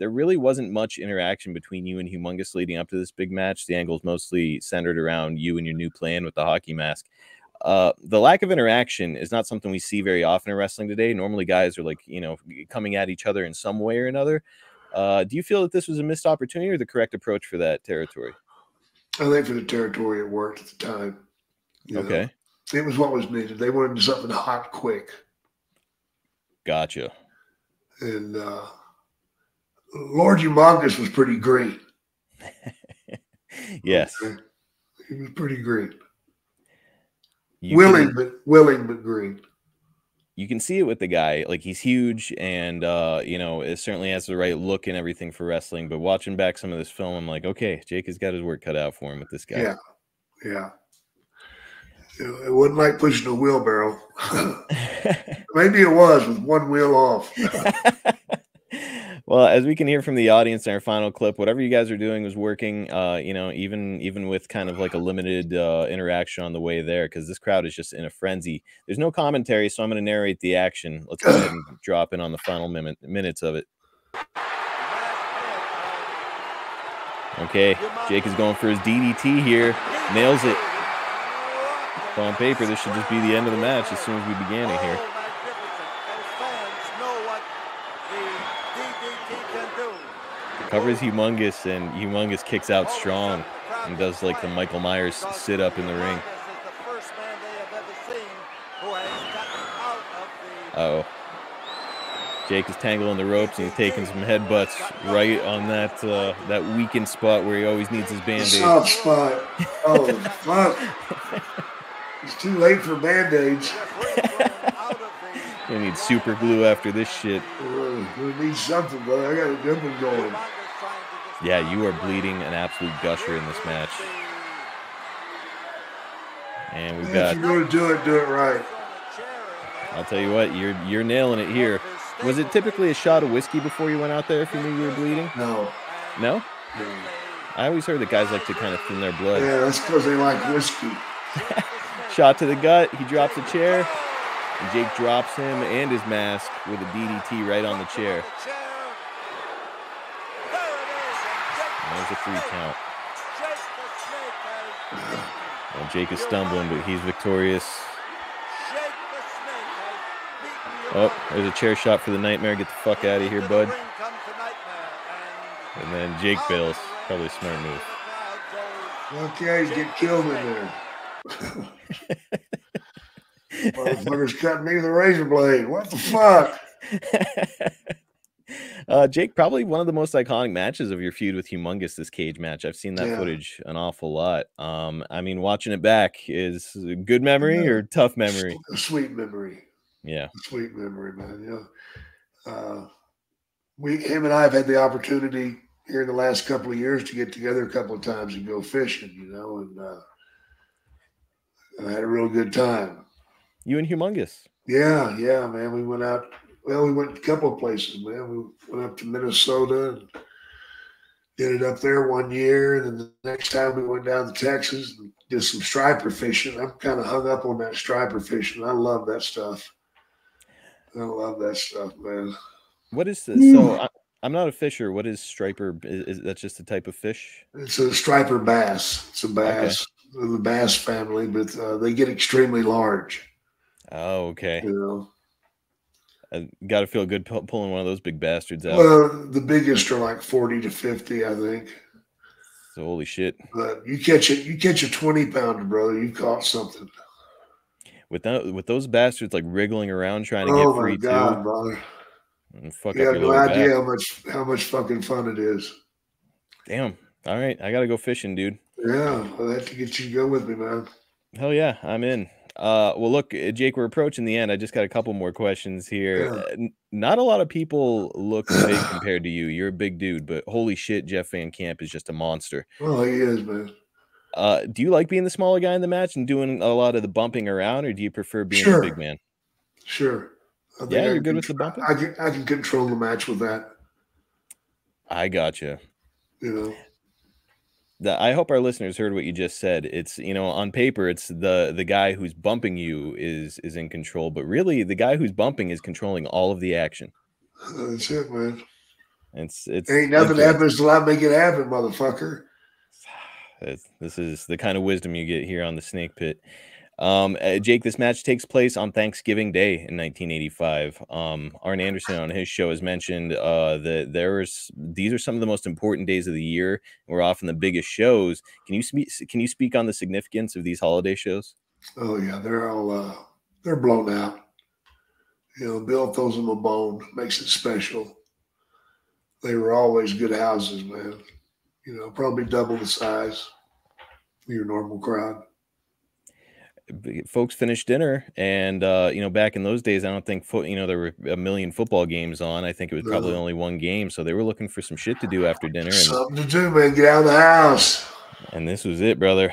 there really wasn't much interaction between you and Humongous leading up to this big match. The angle's mostly centered around you and your new plan with the hockey mask. The lack of interaction is not something we see very often in wrestling today. Normally guys are like, coming at each other in some way or another. Do you feel that this was a missed opportunity or the correct approach for that territory? I think for the territory it worked at the time. Okay. It was what was needed. They wanted something hot quick. Gotcha. And Lord Humongous was pretty great. Yes. Okay. He was pretty great. Willing but great. You can see it with the guy. Like, he's huge and, it certainly has the right look and everything for wrestling. But watching back some of this film, I'm like, okay, Jake has got his work cut out for him with this guy. Yeah. It wasn't like pushing a wheelbarrow. Maybe it was with one wheel off. Well, as we can hear from the audience in our final clip, whatever you guys are doing was working, even with kind of like a limited interaction on the way there, because this crowd is just in a frenzy. There's no commentary, so I'm going to narrate the action. Let's go ahead and drop in on the final minutes of it. Okay, Jake is going for his DDT here. Nails it. On paper, this should just be the end of the match as soon as we began it here. Covers Humongous, and Humongous kicks out strong and does like the Michael Myers sit up in the ring. Uh-oh. Jake is tangling the ropes and he's taking some headbutts right on that weakened spot where he always needs his Band-Aid. Soft spot. Oh, fuck. It's too late for Band-Aids. I need super glue after this shit. We need something, brother. I got a good one going. Yeah, you are bleeding an absolute gusher in this match. And we've got... If you're going to do it right. I'll tell you what, you're nailing it here. Was it typically a shot of whiskey before you went out there if you knew you were bleeding? No. No? No. I always heard that guys like to kind of thin their blood. Yeah, that's because they like whiskey. Shot to the gut. He drops a chair. And Jake drops him and his mask with a DDT right on the chair. There's a 3 count. Well, Jake is stumbling, but he's victorious. Oh, there's a chair shot for the Nightmare. Get the fuck out of here, bud. And then Jake bails. Probably a smart move. Okay, get killed in there. Motherfucker's cutting me with a razor blade. What the fuck? Jake, probably one of the most iconic matches of your feud with Humongous, this cage match. I've seen that footage an awful lot. I mean, watching it back is a good memory or tough memory? A sweet memory. Yeah. A sweet memory, man. Him and I have had the opportunity here in the last couple of years to get together a couple of times and go fishing, and I had a real good time. You and Humongous? Yeah, man. We went out. Well, we went a couple of places, man. We went up to Minnesota and did it up there one year. And then the next time we went down to Texas and did some striper fishing. I'm kind of hung up on that striper fishing. I love that stuff. I love that stuff, man. What is this? So I'm not a fisher. What is striper? Is that just a type of fish? It's a striper bass. It's a bass. Okay. The bass family, but they get extremely large. Oh, okay. I got to feel good pulling one of those big bastards out. Well, the biggest are like 40 to 50, I think. So, holy shit. But you catch a 20-pounder, brother, you caught something. With those bastards like wriggling around trying to get free too. Brother. Fuck you have no idea how much fucking fun it is. Damn. All right. I got to go fishing, dude. Yeah. I'll have to get you to go with me, man. Hell yeah. I'm in. Well, look, Jake, we're approaching the end. I just got a couple more questions here. Yeah. Not a lot of people look big compared to you. You're a big dude, but holy shit, Jeff Van Camp is just a monster. Oh, he is, man. Do you like being the smaller guy in the match and doing a lot of the bumping around, or do you prefer being the big man? Sure. Yeah, you're good with the bumping? I can control the match with that. I gotcha. I hope our listeners heard what you just said. It's, on paper, it's the guy who's bumping you is in control, but really the guy who's bumping is controlling all of the action. That's it, man. It's Ain't nothing interesting. happens till I make it happen, motherfucker. This is the kind of wisdom you get here on the Snake Pit. Jake, this match takes place on Thanksgiving Day in 1985. Arn Anderson on his show has mentioned that these are some of the most important days of the year. And we're often the biggest shows. Can you speak on the significance of these holiday shows? Oh yeah, they're all they're blown out. You know, Bill throws them a bone, makes it special. They were always good houses, man. You know, probably double the size of your normal crowd. Folks finished dinner, and back in those days, I don't think there were a million football games on. I think it was probably No. only one game, so they were looking for some shit to do after dinner, Something to do, man. Get out of the house. and this was it, brother.